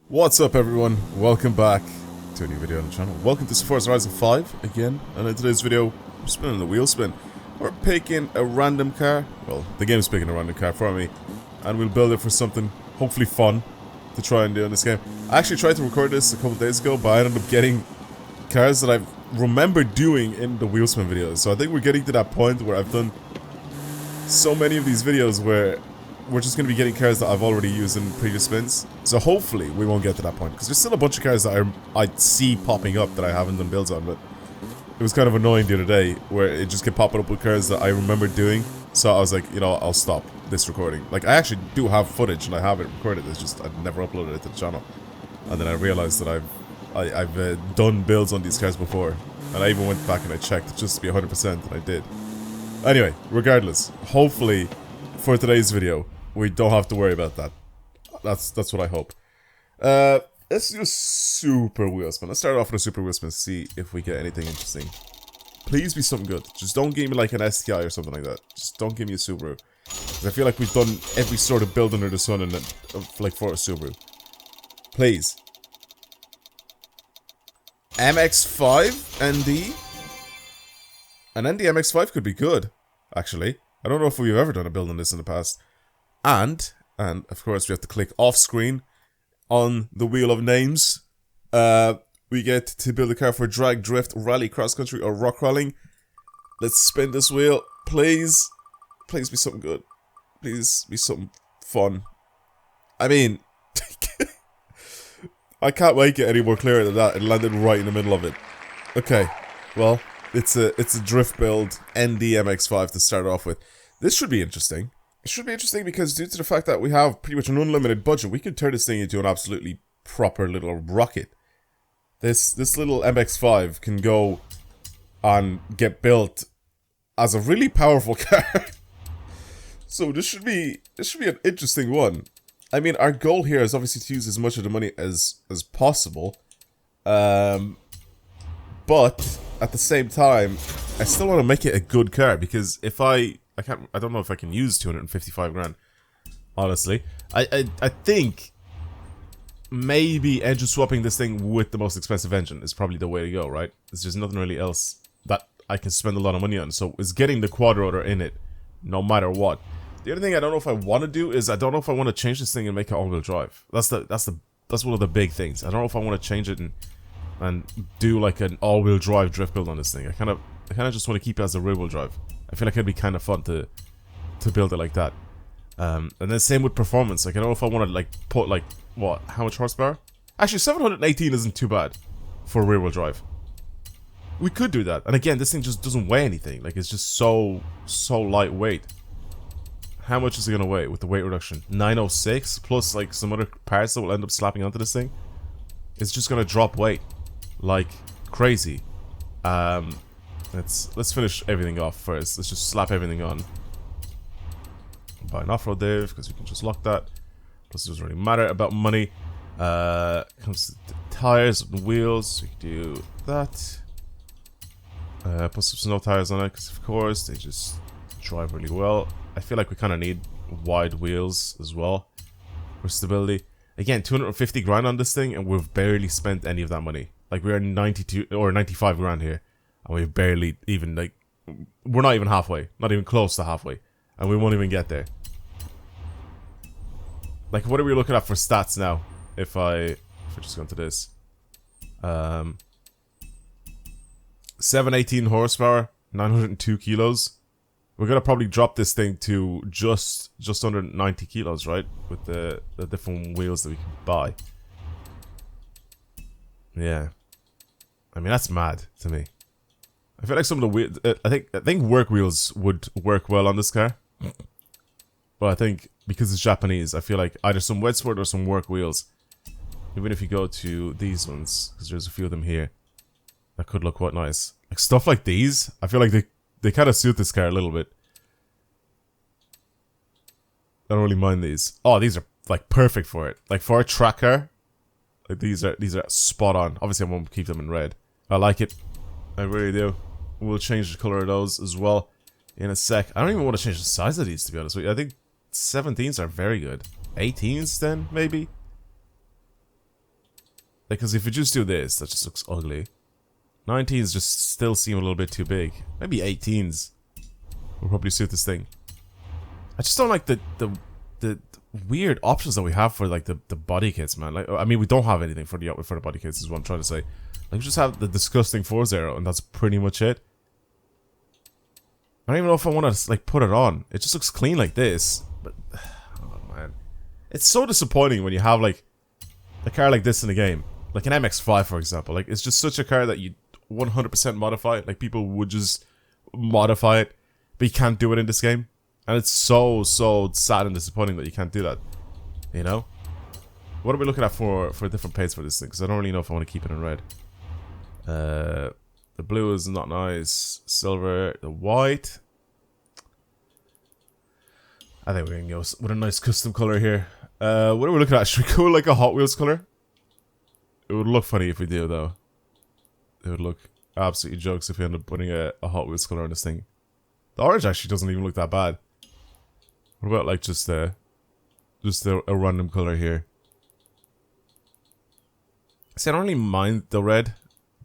What's up everyone, welcome back to a new video on the channel. Welcome to Forza Horizon 5 again, and in today's video we're spinning the wheel spin. We're picking a random car, well the game's picking a random car for me, and we'll build it for something hopefully fun to try and do in this game. I actually tried to record this a couple days ago, but I ended up getting cars that I remember doing in the wheel spin videos. So I think we're getting to that point where I've done so many of these videos where we're just going to be getting cars that I've already used in previous spins. So hopefully we won't get to that point, because there's still a bunch of cars that I see popping up that I haven't done builds on, but it was kind of annoying the other day where it just kept popping up with cars that I remember doing. So I was like, you know, I'll stop this recording. Like, I actually do have footage and I have it recorded, it's just I've never uploaded it to the channel. And then I realized that I've done builds on these cars before, and I even went back and I checked just to be 100%, and I did. Anyway, regardless, hopefully for today's video we don't have to worry about that. That's what I hope. Let's do a super wheel spin. Let's start off with a super wheel spin, see if we get anything interesting. Please be something good. Just don't give me like an STI or something like that. Just don't give me a Subaru. Because I feel like we've done every sort of build under the sun in like for a Subaru. Please. MX-5 ND? An ND MX-5 could be good, actually. I don't know if we've ever done a build on this in the past. And of course we have to click off screen on the wheel of names. We get to build a car for drag, drift, rally, cross country, or rock crawling. Let's spin this wheel. Please. Please be something good. Please be something fun. I mean, I can't make it any more clearer than that. It landed right in the middle of it. Okay, well, it's a drift build ND MX-5 to start off with. This should be interesting. It should be interesting because due to the fact that we have pretty much an unlimited budget, we could turn this thing into an absolutely proper little rocket. This little MX-5 can go and get built as a really powerful car. So this should be an interesting one. I mean, our goal here is obviously to use as much of the money as possible. But at the same time, I still want to make it a good car, because if I don't know if I can use 255 grand, honestly. I think maybe engine swapping this thing with the most expensive engine is probably the way to go, right? There's just nothing really else that I can spend a lot of money on, so it's getting the quad rotor in it, no matter what. The other thing I don't know if I want to do is I don't know if I want to change this thing and make it all-wheel drive. That's one of the big things. I don't know if I want to change it and do like an all-wheel drive drift build on this thing. I kind of just want to keep it as a rear-wheel drive. I feel like it'd be kind of fun to build it like that. And then same with performance. Like, I don't know if I want to like put like what? How much horsepower? Actually, 718 isn't too bad for rear-wheel drive. We could do that. And again, this thing just doesn't weigh anything. Like, it's just so lightweight. How much is it gonna weigh with the weight reduction? 906 plus like some other parts that will end up slapping onto this thing. It's just gonna drop weight like crazy. Let's finish everything off first. Let's just slap everything on. Buy an off-road div, because you can just lock that. Plus it doesn't really matter about money. Comes to the tires and wheels, so you can do that. Put some snow tires on it, because of course they just drive really well. I feel like we kind of need wide wheels as well for stability. Again, 250 grand on this thing, and we've barely spent any of that money. Like, we're 92 or 95 grand here. And we've barely even, like, we're not even halfway. Not even close to halfway. And we won't even get there. Like, what are we looking at for stats now? If I just go into this. 718 horsepower, 902 kilos. We're gonna probably drop this thing to just under 90 kilos, right? With the different wheels that we can buy. Yeah. I mean, that's mad to me. I feel like some of the wheels, I think work wheels would work well on this car. But I think because it's Japanese, I feel like either some wet sport or some work wheels. Even if you go to these ones, because there's a few of them here, that could look quite nice. Like stuff like these, I feel like they kind of suit this car a little bit. I don't really mind these. Oh, these are like perfect for it. Like for a track car, like these are spot on. Obviously, I won't keep them in red. I like it. I really do. We'll change the color of those as well in a sec. I don't even want to change the size of these, to be honest with you. I think 17s are very good. 18s then, maybe? Because if you just do this, that just looks ugly. 19s just still seem a little bit too big. Maybe 18s will probably suit this thing. I just don't like the weird options that we have for like the body kits, man. Like, I mean, we don't have anything for the body kits, is what I'm trying to say. Like, we just have the disgusting Forza arrow, and that's pretty much it. I don't even know if I want to like put it on. It just looks clean like this, but oh man, it's so disappointing when you have like a car like this in the game, like an MX-5 for example. Like, it's just such a car that you 100% modify. Like, people would just modify it, but you can't do it in this game. And it's so sad and disappointing that you can't do that. You know? What are we looking at for different paints for this thing? Because I don't really know if I want to keep it in red. The blue is not nice. Silver. The white. I think we're going to go with a nice custom color here. What are we looking at? Should we go like a Hot Wheels color? It would look funny if we do, though. It would look absolutely jokes if we end up putting a Hot Wheels color on this thing. The orange actually doesn't even look that bad. What about like just a random color here? See, I don't really mind the red.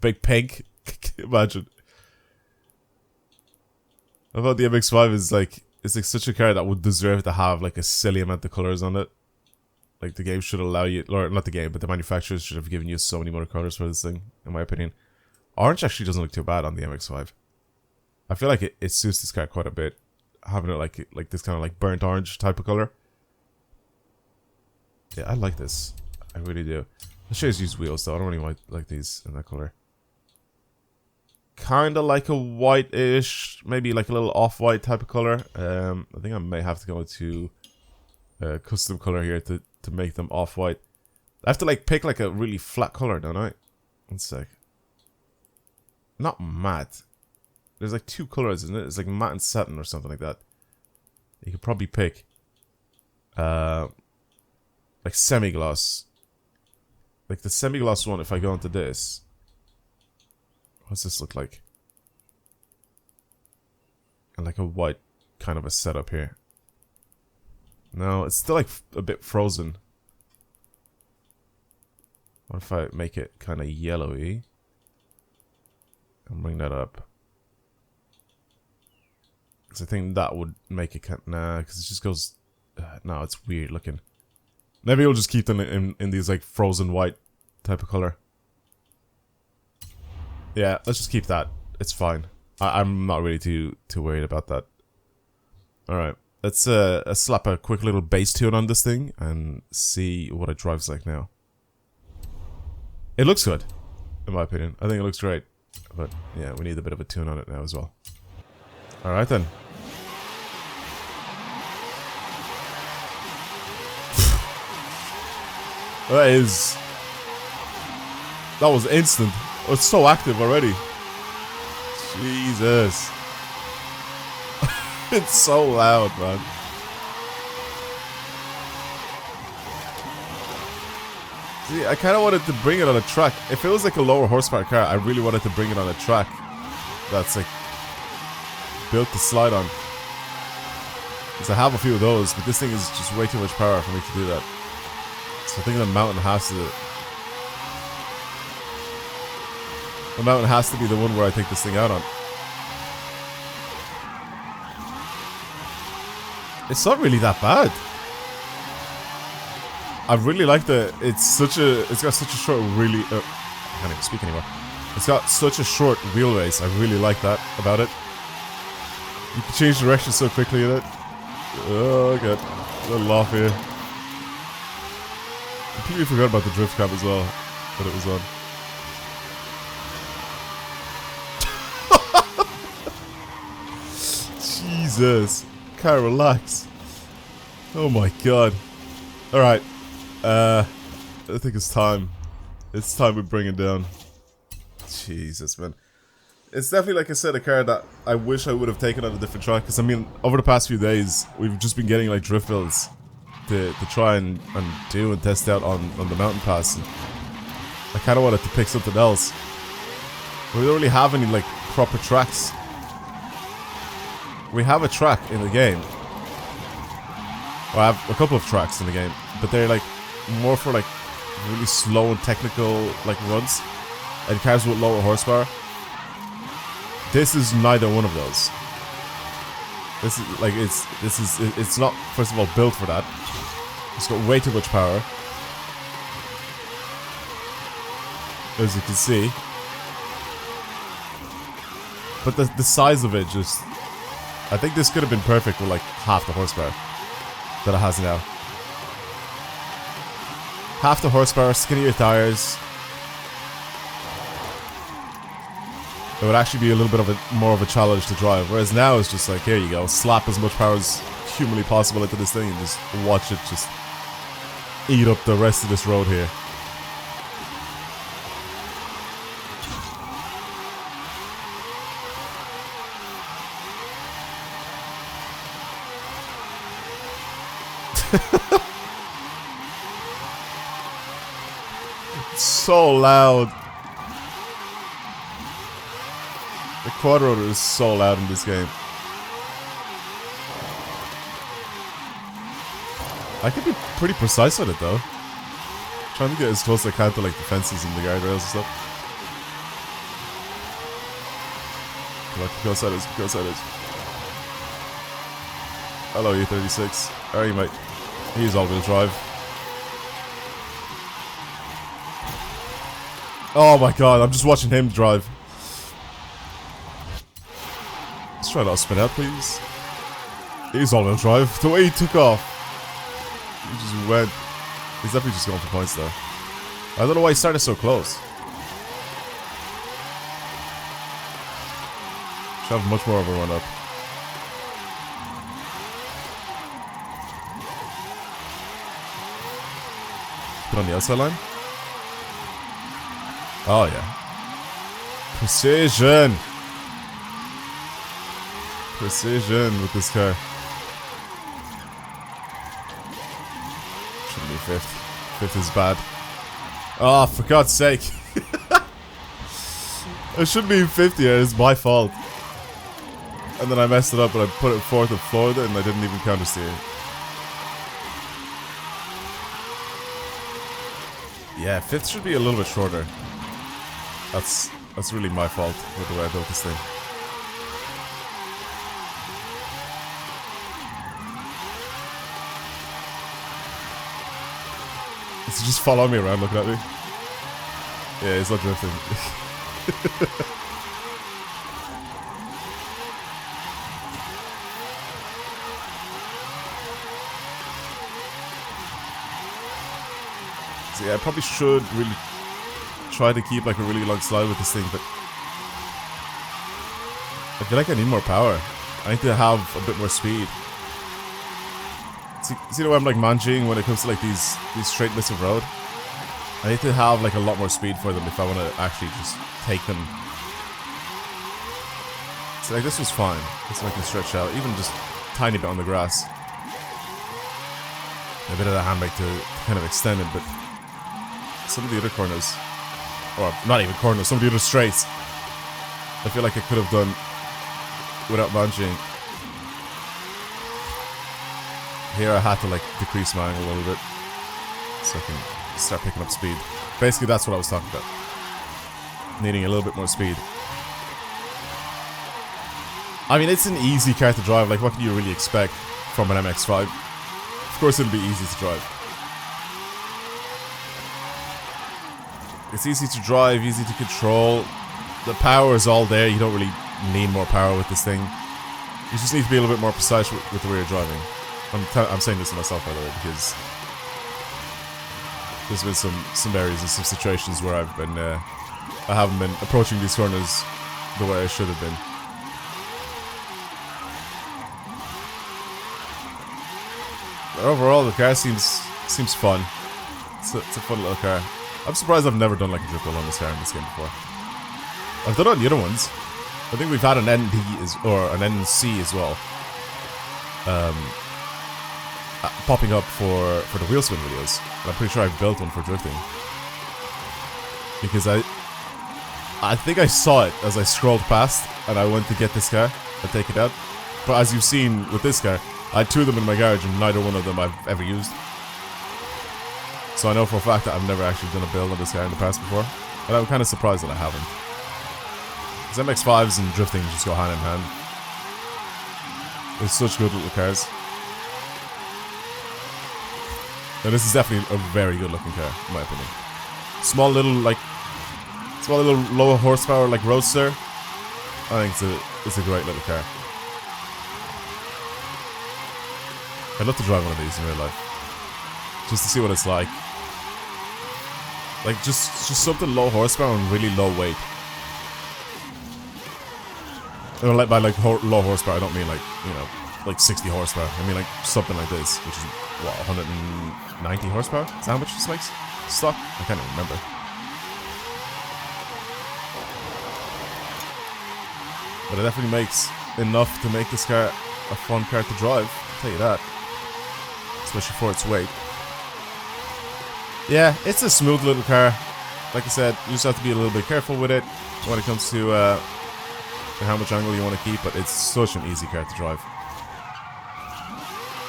Big pink. Imagine. I thought the MX-5 is like, it's like such a car that would deserve to have like a silly amount of colors on it. Like, the game should allow you, or not the game, but the manufacturers should have given you so many more colors for this thing, in my opinion. Orange actually doesn't look too bad on the MX-5. I feel like it suits this car quite a bit. Having it like this kind of like burnt orange type of color. Yeah, I like this. I really do. Let's show you these wheels though. I don't really like these in that color. Kind of like a white-ish, maybe like a little off-white type of color. I think I may have to go to a custom color here to make them off-white. I have to like pick like a really flat color, don't I? One sec. Not matte. There's like two colors, isn't it? It's like matte and satin or something like that. You could probably pick like semi-gloss. Like the semi-gloss one, if I go into this. What's this look like? And like a white kind of a setup here. No, it's still like a bit frozen. What if I make it kind of yellowy? And bring that up. Because I think that would make it kind of, nah, because it just goes, no, it's weird looking. Maybe we'll just keep them in these like frozen white type of color. Yeah, let's just keep that. It's fine. I'm not really too worried about that. Alright, let's slap a quick little bass tune on this thing and see what it drives like now. It looks good, in my opinion. I think it looks great. But yeah, we need a bit of a tune on it now as well. Alright then. That was instant. It's so active already. Jesus. It's so loud, man. See, I kind of wanted to bring it on a track. If it was like a lower horsepower car, I really wanted to bring it on a track that's like built to slide on. Because I have a few of those, but this thing is just way too much power for me to do that. So I think the mountain has to... The mountain has to be the one where I take this thing out on. It's not really that bad. I really like the... It's got such a short, really... I can't even speak anymore. It's got such a short wheelbase. I really like that about it. You can change direction so quickly in it. Oh god. A little off here. I completely forgot about the drift cam as well. That it was on. Jesus. Can't relax. Oh my god. Alright. I think it's time. It's time we bring it down. Jesus, man. It's definitely, like I said, a car that I wish I would have taken on a different track. Because, I mean, over the past few days, we've just been getting, like, drift builds to try and do and test out on the mountain pass. And I kind of wanted to pick something else. But we don't really have any, like, proper tracks. We have a track in the game. Well, I have a couple of tracks in the game. But they're, like, more for, like, really slow and technical like runs, and cars with lower horsepower. This is neither one of those. This is like it's not, first of all, built for that. It's got way too much power, as you can see. But the size of it just, I think this could have been perfect with like half the horsepower that it has now. Half the horsepower, skinnier tires. It would actually be a little bit of a more of a challenge to drive. Whereas now it's just like, here you go, slap as much power as humanly possible into this thing and just watch it just eat up the rest of this road here. It's so loud. The quad rotor is so loud in this game. I can be pretty precise on it though. Trying to get as close as I can to like the fences and the guardrails and stuff. Come on, go outsiders, go outsiders. Hello, E36. How are you, mate? He's all-wheel drive. Oh my god, I'm just watching him drive. Let's try not to spin out, please. He's all-wheel drive. The way he took off. He just went. He's definitely just going for points, though. I don't know why he started so close. Should have much more of a run up. Put on the outside line. Oh, yeah. Precision! Precision with this car. Shouldn't be fifth. Fifth is bad. Oh, for God's sake. I shouldn't be in fifth here, it's my fault. And then I messed it up and I put it fourth at Florida and I didn't even countersteer. Yeah, fifth should be a little bit shorter. That's really my fault with the way I built this thing. Is he just following me around looking at me? Yeah, he's not drifting. So yeah, I probably should really try to keep like a really long slide with this thing, but I feel like I need more power. I need to have a bit more speed. See the way I'm like managing when it comes to like these straight bits of road? I need to have like a lot more speed for them if I want to actually just take them. So like this was fine. This one I can stretch out, even just a tiny bit on the grass. A bit of the handbrake to kind of extend it, but some of the other corners, or not even corners, some of the other straights, I feel like I could have done without managing. Here I had to like decrease my angle a little bit so I can start picking up speed. Basically that's what I was talking about. Needing a little bit more speed. I mean, it's an easy car to drive, like what can you really expect from an MX-5? Of course it'll be easy to drive. It's easy to drive, easy to control. The power is all there, you don't really need more power with this thing. You just need to be a little bit more precise with the way you're driving. I'm saying this to myself, by the way, because there's been some areas and some situations where I haven't been approaching these corners the way I should have been. But overall, the car seems fun. It's a fun little car. I'm surprised I've never done like a drift build on this car in this game before. I've done it on the other ones. I think we've had an ND or an NC as well. Popping up for the wheel spin videos. And I'm pretty sure I built one for drifting. Because I think I saw it as I scrolled past and I went to get this car and take it out. But as you've seen with this car, I had two of them in my garage and neither one of them I've ever used. So I know for a fact that I've never actually done a build on this car in the past before. But I'm kind of surprised that I haven't. Because MX-5s and drifting just go hand in hand. They're such good little cars. And this is definitely a very good looking car, in my opinion. Small little lower horsepower like roadster. I think it's a great little car. I'd love to drive one of these in real life. Just to see what it's like. Like just something low horsepower and really low weight. And like by like low horsepower, I don't mean like, you know, like 60 horsepower. I mean like something like this, which is what, 190 horsepower? Is that how much this makes? Stock? I can't even remember. But it definitely makes enough to make this car a fun car to drive, I'll tell you that. Especially for its weight. Yeah, it's a smooth little car. Like I said, you just have to be a little bit careful with it when it comes to how much angle you want to keep, but it's such an easy car to drive.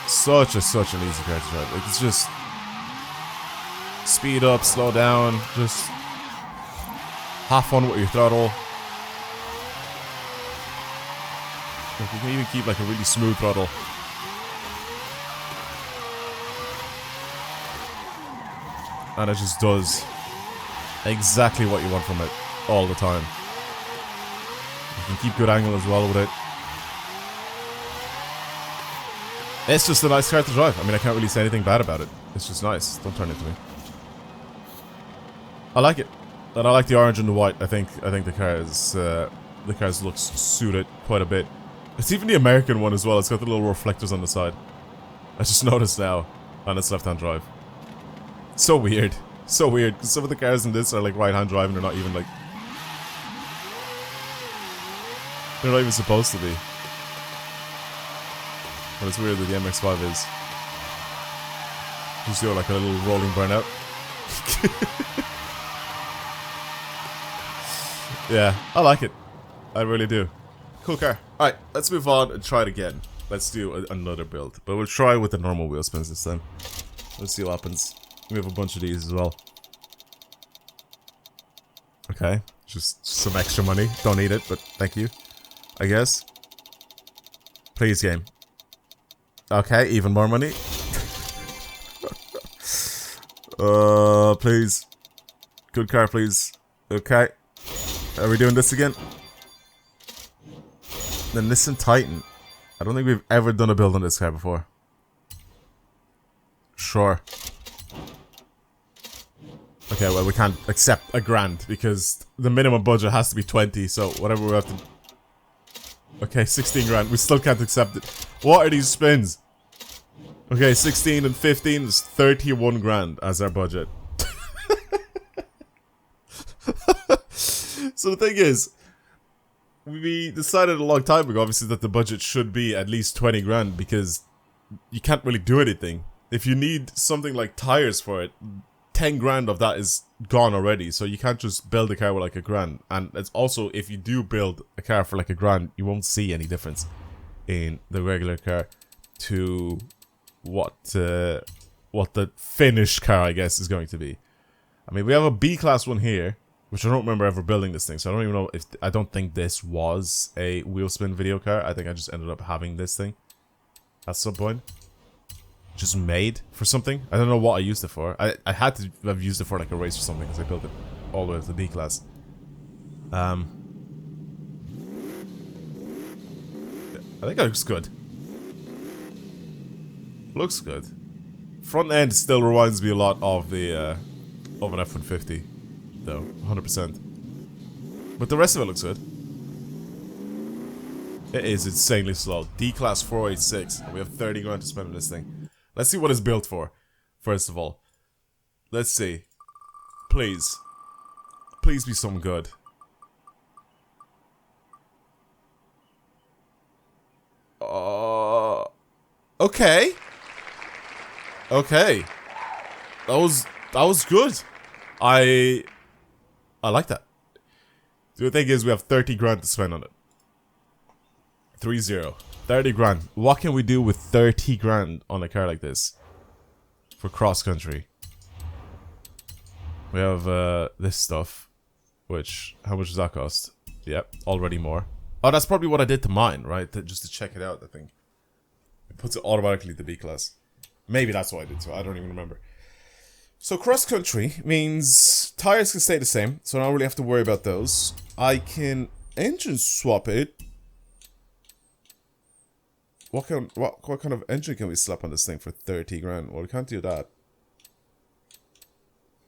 Such an easy car to drive. Like, it's just speed up, slow down, just have fun with your throttle. Like, you can even keep like a really smooth throttle. And it just does exactly what you want from it all the time. You can keep good angle as well with it. It's just a nice car to drive. I mean, I can't really say anything bad about it. It's just nice. Don't turn it to me. I like it. And I like the orange and the white. I think the cars looks suited quite a bit. It's even the American one as well. It's got the little reflectors on the side. I just noticed now on its left-hand drive. So weird. So weird. Because some of the cars in this are like right-hand drive and they're not even like... They're not even supposed to be. But it's weird that the MX-5 is. Just do like a little rolling burnout. Yeah, I like it. I really do. Cool car. Alright, let's move on and try it again. Let's do another build. But we'll try with the normal wheel spins this time. Let's see what happens. We have a bunch of these as well. Okay, just some extra money. Don't need it, but thank you, I guess. Please, game. Okay, even more money. Please. Good car, please. Okay. Are we doing this again? The Nissan Titan. I don't think we've ever done a build on this car before. Sure. Okay, well, we can't accept $1,000 because the minimum budget has to be 20, so whatever we have to... Okay, 16 grand. We still can't accept it. What are these spins? Okay, 16 and 15 is 31 grand as our budget. So the thing is, we decided a long time ago, obviously, that the budget should be at least 20 grand because you can't really do anything. If you need something like tires for it, 10 grand of that is gone already, so you can't just build a car with like $1,000. And it's also, if you do build a car for like $1,000, you won't see any difference in the regular car to what the finished car, I guess, is going to be. I mean, we have a B-class one here, which I don't remember ever building this thing, so I don't even know if... I don't think this was a wheel spin video car. I think I just ended up having this thing at some point. Just made for something. I don't know what I used it for. I had to have used it for like a race or something because I built it all the way to the B-class. I think it looks good. Looks good. Front end still reminds me a lot of the of an F-150, though, 100%. But the rest of it looks good. It is insanely slow. D-Class 486, and we have 30 grand to spend on this thing. Let's see what it's built for, first of all. Let's see. Please. Please be something good. Okay. Okay. That was good. I like that. The thing is, we have 30 grand to spend on it. 30. 30 grand. What can we do with 30 grand on a car like this? For cross country. We have this stuff, which, how much does that cost? Yep, already more. Oh, that's probably what I did to mine, right? Just to check it out, I think. It puts it automatically to B class. Maybe that's what I did too, I don't even remember. So cross country means tires can stay the same, so I don't really have to worry about those. I can engine swap it. What kind of engine can we slap on this thing for 30 grand? Well, we can't do that.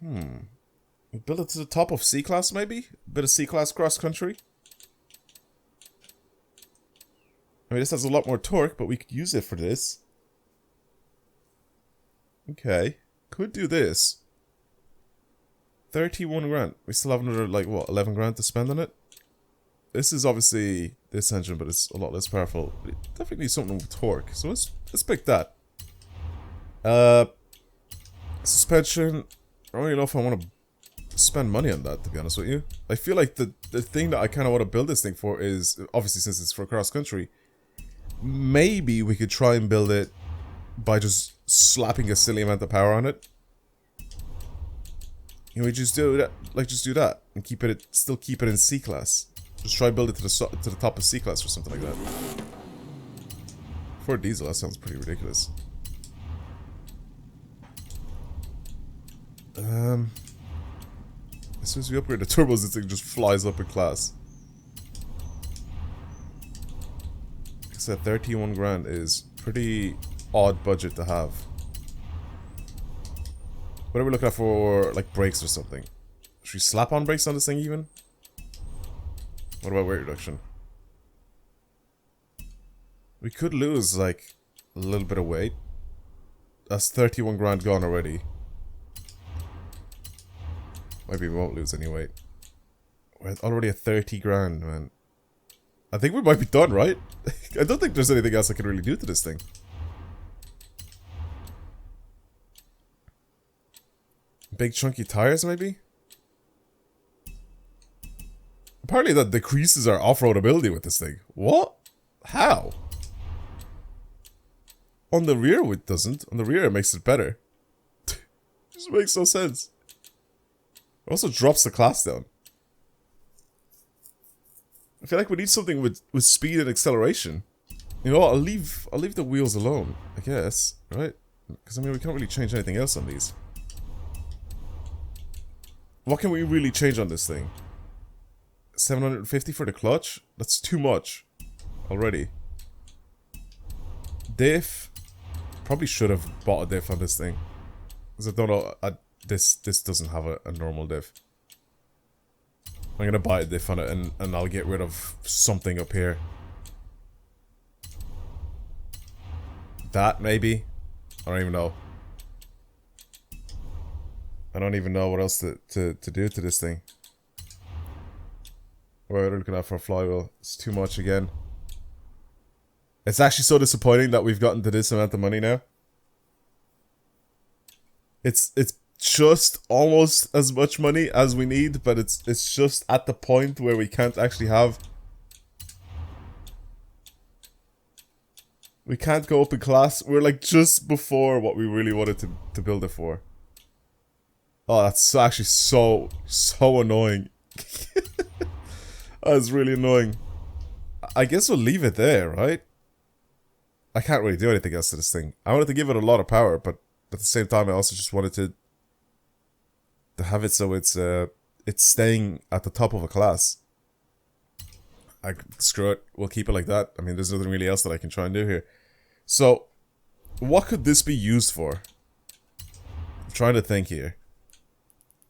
We build it to the top of C-Class, maybe? A bit of C-Class cross-country? I mean, this has a lot more torque, but we could use it for this. Okay. Could do this. 31 grand. We still have another, like, what, 11 grand to spend on it? This is obviously this engine, but it's a lot less powerful. It definitely needs something with torque, so let's pick that. Suspension. I don't really know if I want to spend money on that, to be honest with you. I feel like the thing that I kind of want to build this thing for is, obviously since it's for cross country, maybe we could try and build it by just slapping a silly amount of power on it. And we just do that, like just do that, and still keep it in C-Class. Just try and build it to the top of C-Class or something like that. For a diesel, that sounds pretty ridiculous. As soon as we upgrade the turbos, this thing just flies up in class. Like I said, 31 grand is pretty odd budget to have. What are we looking at for, like, brakes or something? Should we slap on brakes on this thing even? What about weight reduction? We could lose, like, a little bit of weight. That's 31 grand gone already. Maybe we won't lose any weight. We're already at 30 grand, man. I think we might be done, right? I don't think there's anything else I can really do to this thing. Big chunky tires, maybe? Apparently that decreases our off-road ability with this thing. What? How? On the rear it doesn't. On the rear it makes it better. Just makes no sense. It also drops the class down. I feel like we need something with speed and acceleration. You know what, I'll leave the wheels alone, I guess, right? Because I mean we can't really change anything else on these. What can we really change on this thing? 750 for the clutch? That's too much already. Diff. Probably should have bought a diff on this thing. Because I don't know, this doesn't have a normal diff. I'm gonna buy a diff on it and I'll get rid of something up here. That maybe? I don't even know. I don't even know what else to do to this thing. What are we looking at for a flywheel? It's too much again. It's actually so disappointing that we've gotten to this amount of money now. It's just almost as much money as we need, but it's just at the point where we can't actually have... We can't go up in class. We're like just before what we really wanted to build it for. Oh, that's actually so annoying. That's really annoying. I guess we'll leave it there, right? I can't really do anything else to this thing. I wanted to give it a lot of power, but at the same time I also just wanted to have it so it's staying at the top of a class. Screw it, we'll keep it like that. I mean, there's nothing really else that I can try and do here. So, what could this be used for? I'm trying to think here.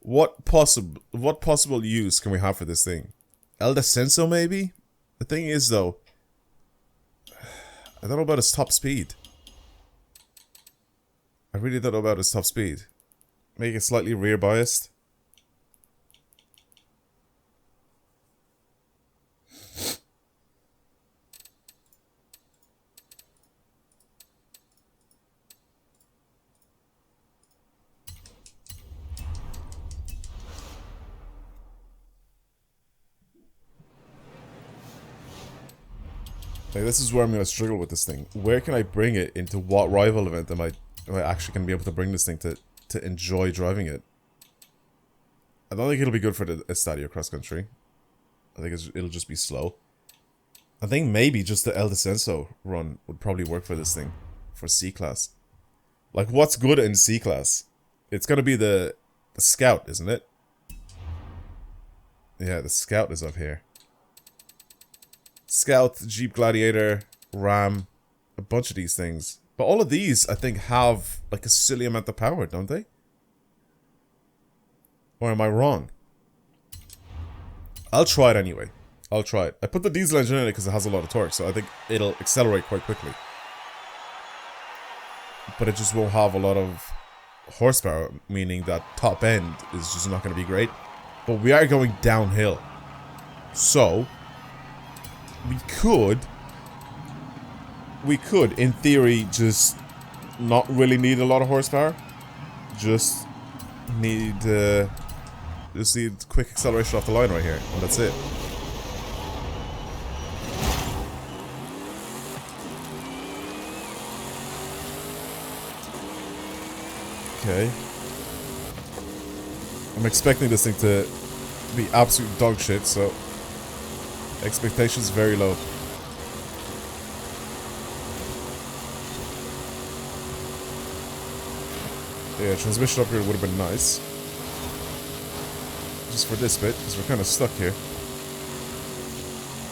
What possible use can we have for this thing? El Descenso, maybe? The thing is, though, I don't know about its top speed. I really don't know about its top speed. Make it slightly rear biased. Like, this is where I'm gonna struggle with this thing. Where can I bring it? Into what rival event am I actually gonna be able to bring this thing to enjoy driving it? I don't think it'll be good for the Estadio cross country. I think it'll just be slow. I think maybe just the El Descenso run would probably work for this thing. For C-Class. Like, what's good in C-Class? It's gonna be the Scout, isn't it? Yeah, the Scout is up here. Scout, Jeep Gladiator, Ram, a bunch of these things. But all of these, I think, have, like, a silly amount of power, don't they? Or am I wrong? I'll try it anyway. I'll try it. I put the diesel engine in it because it has a lot of torque, so I think it'll accelerate quite quickly. But it just won't have a lot of horsepower, meaning that top end is just not going to be great. But we are going downhill. So, we could, in theory, just not really need a lot of horsepower. Just need quick acceleration off the line right here, and that's it. Okay. I'm expecting this thing to be absolute dog shit, so expectations very low. Yeah, transmission upgrade would have been nice. Just for this bit, because we're kind of stuck here.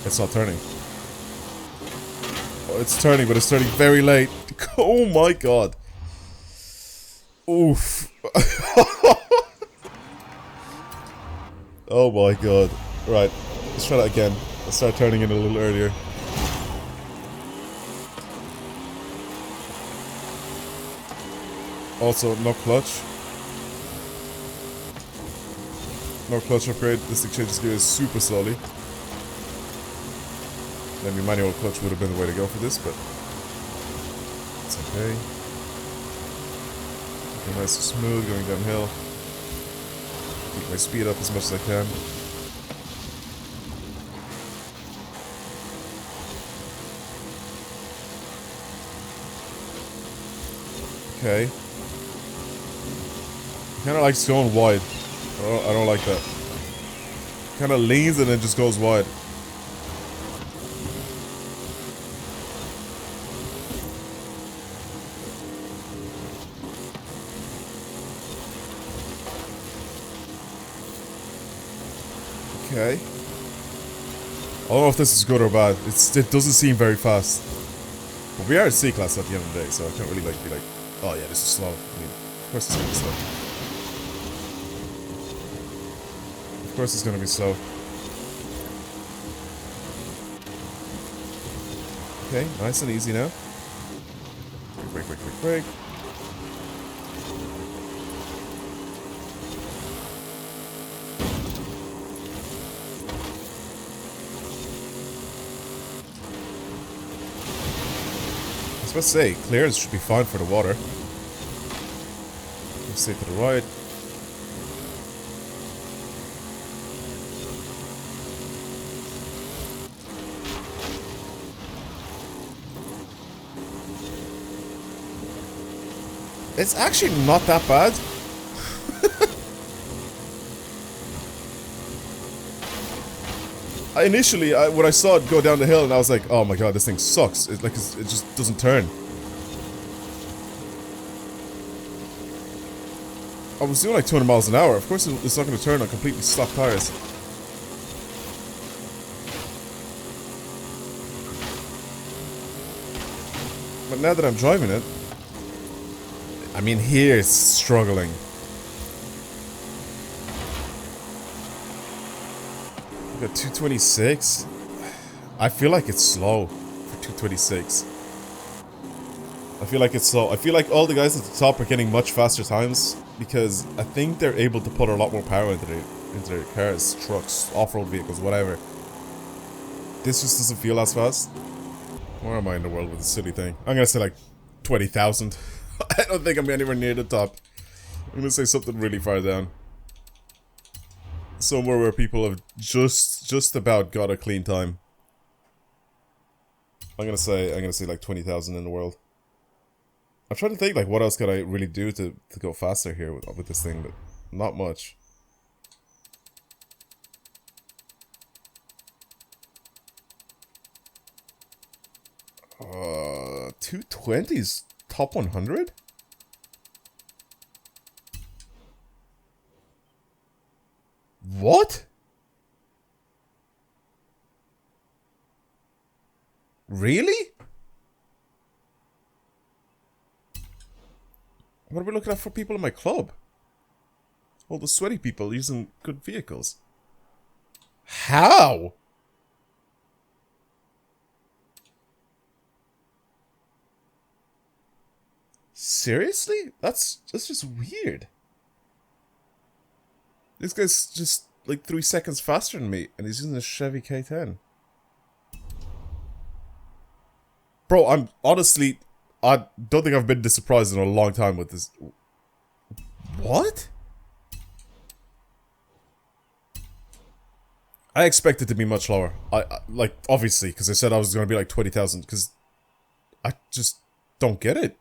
It's not turning. Oh, it's turning, but it's turning very late. Oh my god. Oof. Oh my god. Right, let's try that again. Let's start turning in a little earlier. Also, no clutch. No clutch upgrade. This thing changes gears super slowly. Maybe manual clutch would have been the way to go for this, but it's okay. Okay, nice and smooth going downhill. Keep my speed up as much as I can. Okay. Kind of likes going wide. I don't like that. Kind of leans and then just goes wide. Okay. I don't know if this is good or bad. It doesn't seem very fast. But we are at C-Class at the end of the day, so I can't really be like, oh yeah, this is slow. I mean, of course it's gonna be slow. Of course it's gonna be slow. Okay, nice and easy now. Brake, brake, brake, brake. I was about to say, clearance should be fine for the water. Let's stay to the right. It's actually not that bad. Initially, when I saw it go down the hill, and I was like, "Oh my god, this thing sucks!" It just doesn't turn. I was doing like 200 miles an hour. Of course, it's not going to turn on completely stock tires. But now that I'm driving it, I mean, here it's struggling. We got 226. I feel like it's slow for 226. I feel like it's slow. I feel like all the guys at the top are getting much faster times because I think they're able to put a lot more power into their cars, trucks, off-road vehicles, whatever. This just doesn't feel as fast. Where am I in the world with this silly thing? I'm gonna say like 20,000. I don't think I'm anywhere near the top. I'm gonna say something really far down. Somewhere where people have just about got a clean time. I'm gonna say like 20,000 in the world. I'm trying to think like what else could I really do to go faster here with this thing, but not much. 220's top 100? What? Really? What are we looking at for people in my club? All the sweaty people using good vehicles. How? Seriously? That's just weird. This guy's just like 3 seconds faster than me, and he's using a Chevy K10. Bro, I'm honestly, I don't think I've been this surprised in a long time with this. What? I expected it to be much lower. I like, obviously, because I said I was going to be like 20,000, because I just don't get it.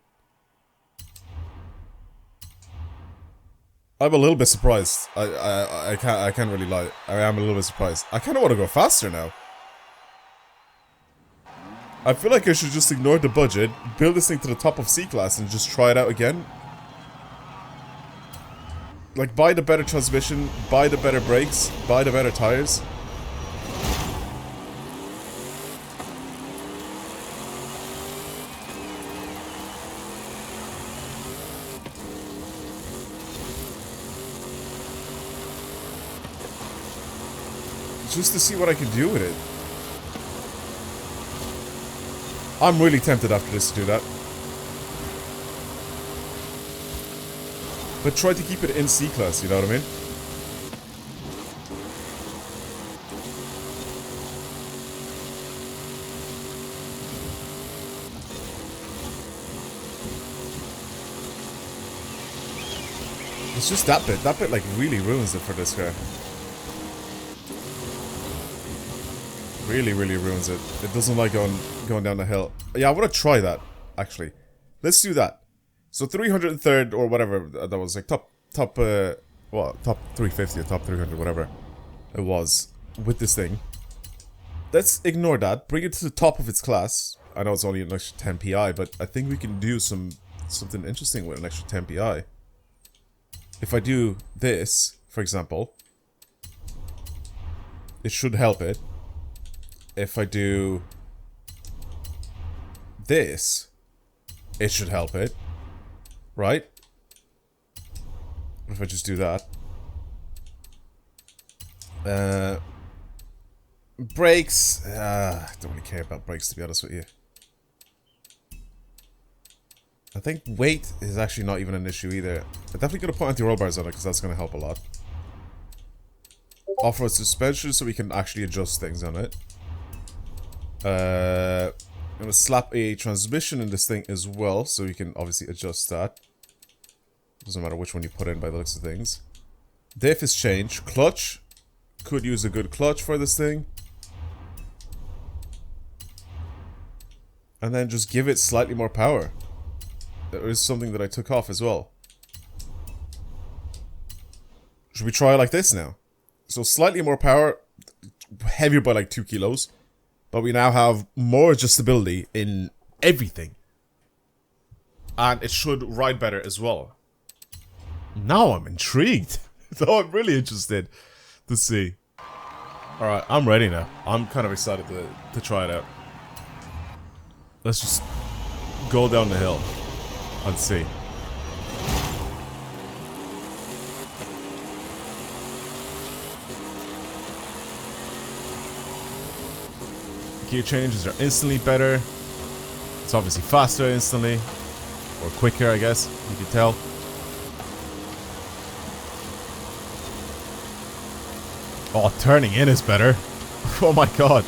I'm a little bit surprised. I can't really lie. I am a little bit surprised. I kind of want to go faster now. I feel like I should just ignore the budget, build this thing to the top of C-Class, and just try it out again. Like, buy the better transmission, buy the better brakes, buy the better tires. Just to see what I can do with it. I'm really tempted after this to do that. But try to keep it in C-Class, you know what I mean? It's just that bit. That bit like really ruins it for this guy. Really ruins it. It doesn't like going down the hill. Yeah, I want to try that, actually. Let's do that. So 303rd or whatever, that was like top 350 or top 300, whatever it was, with this thing. Let's ignore that, bring it to the top of its class. I know it's only an extra 10 PI, but I think we can do something interesting with an extra 10 PI. If I do this, for example, it should help it. If I do this, it should help it, right? What if I just do that? Brakes, I don't really care about brakes, to be honest with you. I think weight is actually not even an issue either. I'm definitely going to put anti-roll bars on it because that's going to help a lot. Off-road suspension so we can actually adjust things on it. I'm gonna slap a transmission in this thing as well, so you can obviously adjust that. Doesn't matter which one you put in by the looks of things. Diff is changed. Clutch. Could use a good clutch for this thing. And then just give it slightly more power. There is something that I took off as well. Should we try it like this now? So slightly more power, heavier by like 2 kilos. But we now have more adjustability in everything. And it should ride better as well. Now I'm intrigued. Now I'm really interested to see. Alright, I'm ready now. I'm kind of excited to try it out. Let's just go down the hill and see. Gear changes are instantly better. It's obviously faster instantly. Or quicker, I guess. You can tell. Oh, turning in is better. Oh my god.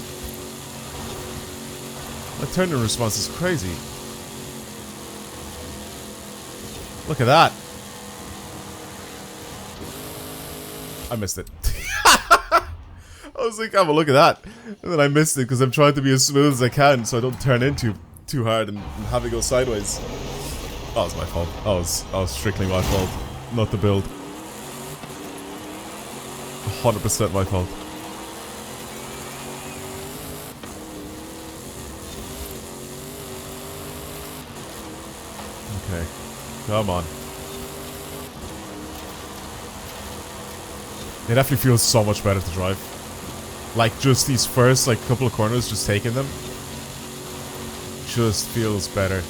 My turning response is crazy. Look at that. I missed it. I was like, have a look at that. And then I missed it because I'm trying to be as smooth as I can so I don't turn in too hard and have it go sideways. That was my fault. That was strictly my fault. Not the build. 100% my fault. Come on. It definitely feels so much better to drive. Like, just these first, like, couple of corners, just taking them. Just feels better.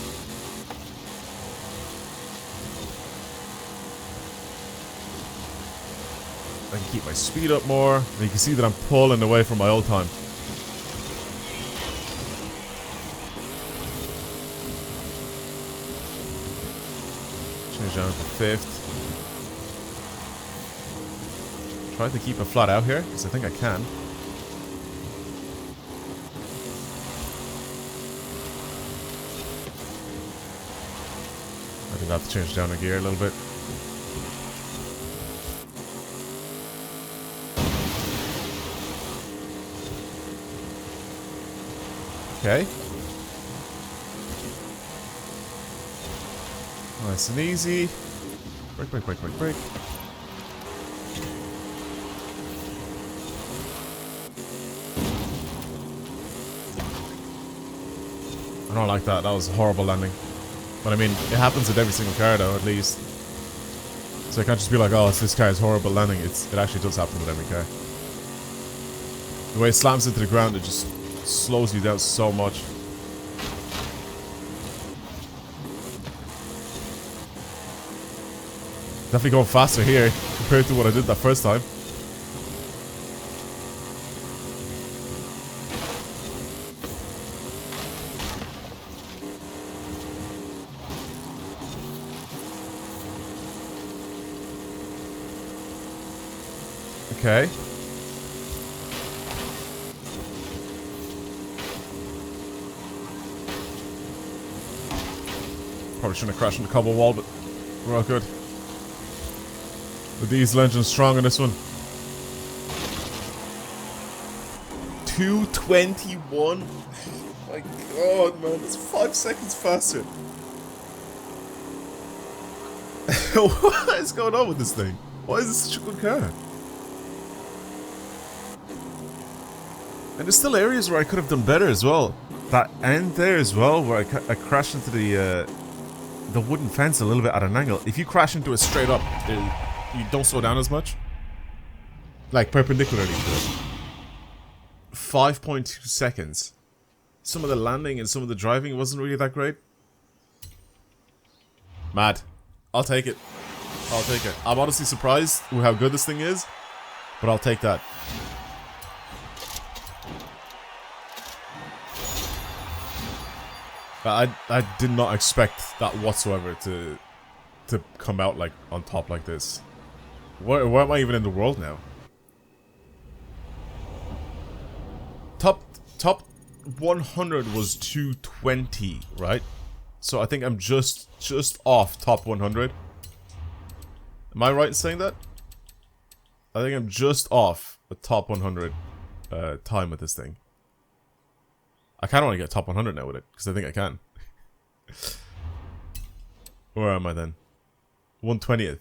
I can keep my speed up more. And you can see that I'm pulling away from my old time. Change down to 5th. Try to keep it flat out here, because I think I can. I think I have to change down the gear a little bit. Okay. Nice and easy. Brake, brake, brake, brake, brake. I don't like that. That was a horrible landing. But I mean, it happens with every single car though, at least. So I can't just be like, oh, it's this car's horrible landing. It actually does happen with every car. The way it slams into the ground, it just slows you down so much. Definitely going faster here compared to what I did that first time. Okay. Probably shouldn't have crashed into the cobble wall, but we're all good. The diesel engine's strong on this one. 221? My god, man, it's 5 seconds faster. What is going on with this thing? Why is this such a good car? And there's still areas where I could have done better as well. That end there as well, where I crashed into the wooden fence a little bit at an angle. If you crash into it straight up, you don't slow down as much. Like, perpendicularly to it. 5.2 seconds. Some of the landing and some of the driving wasn't really that great. Mad. I'll take it. I'll take it. I'm honestly surprised with how good this thing is, but I'll take that. I did not expect that whatsoever to come out like on top like this. Where am I even in the world now? Top 100 was 220, right? So I think I'm just off top 100. Am I right in saying that? I think I'm just off the top 100 time with this thing. I kind of want to get top 100 now with it, because I think I can. Where am I then? 120th.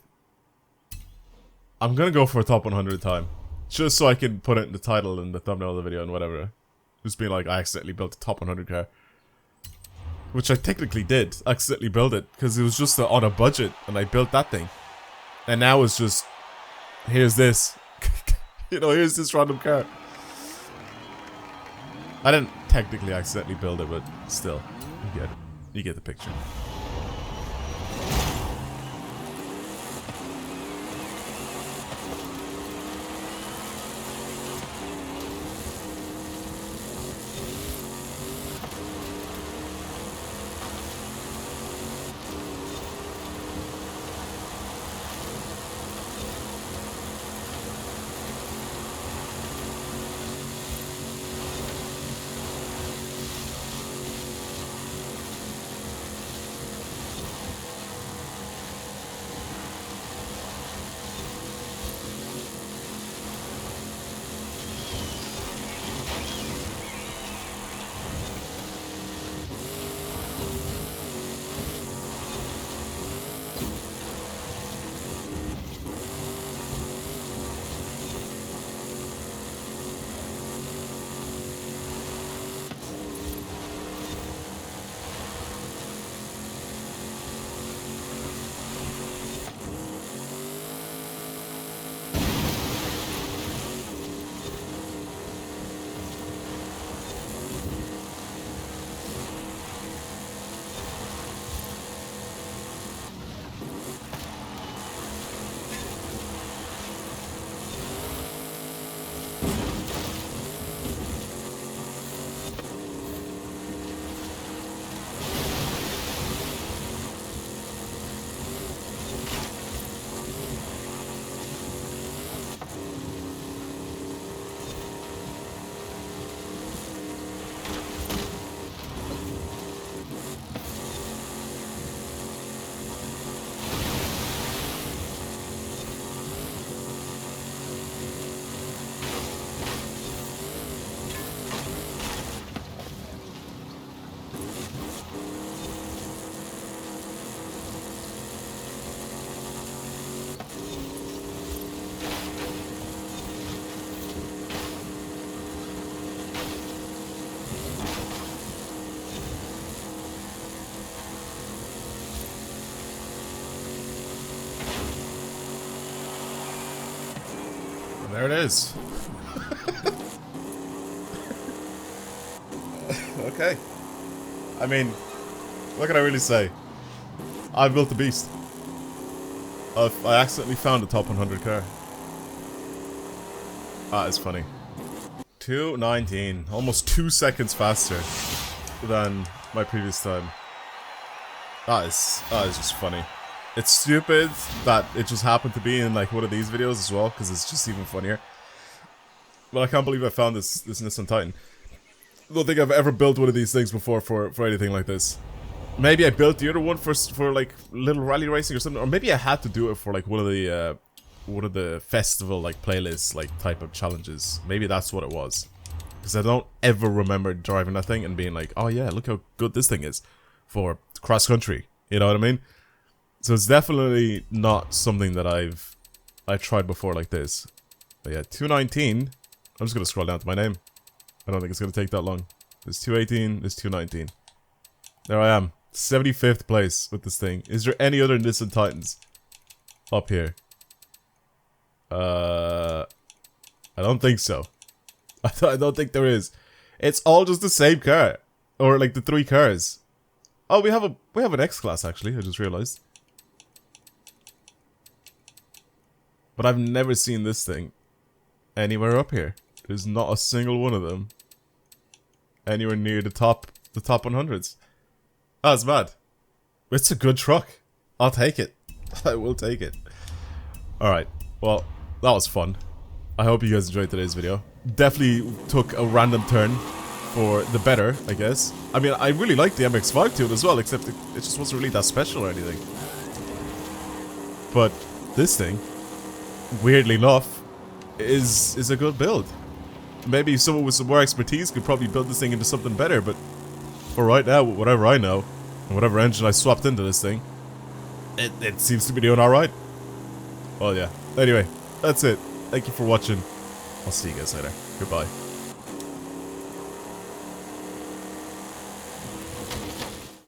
I'm gonna go for a top 100 time. Just so I can put it in the title and the thumbnail of the video and whatever. Just being like, I accidentally built a top 100 car. Which I technically did. Accidentally build it. Because it was just on a budget. And I built that thing. And now it's just... Here's this. You know, here's this random car. I didn't technically accidentally build it, but still. You get it. You get the picture. There it is. Okay. I mean, what can I really say? I built the beast. I accidentally found a top 100 car. That is funny. 2:19, almost 2 seconds faster than my previous time. That is just funny. It's stupid that it just happened to be in like one of these videos as well, because it's just even funnier. But I can't believe I found this Nissan Titan. I don't think I've ever built one of these things before for anything like this. Maybe I built the other one for like little rally racing or something, or maybe I had to do it for like one of the festival like playlists like type of challenges. Maybe that's what it was, because I don't ever remember driving that thing and being like, oh yeah, look how good this thing is for cross country. You know what I mean? So it's definitely not something that I've tried before like this. But yeah, 2:19. I'm just gonna scroll down to my name. I don't think it's gonna take that long. There's 2:18. There's 2:19. There I am, 75th place with this thing. Is there any other Nissan Titans up here? I don't think so. I don't think there is. It's all just the same car, or like the 3 cars. Oh, we have an X class actually. I just realized. But I've never seen this thing anywhere up here. There's not a single one of them anywhere near the top 100s. That's bad. It's a good truck. I'll take it. I will take it. Alright, well, that was fun. I hope you guys enjoyed today's video. Definitely took a random turn for the better, I guess. I mean, I really like the MX-5 tune as well, except it just wasn't really that special or anything. But this thing, weirdly enough, is a good build. Maybe someone with some more expertise could probably build this thing into something better, but for right now, whatever I know, and whatever engine I swapped into this thing, it seems to be doing alright. Well, yeah. Anyway, that's it. Thank you for watching. I'll see you guys later. Goodbye.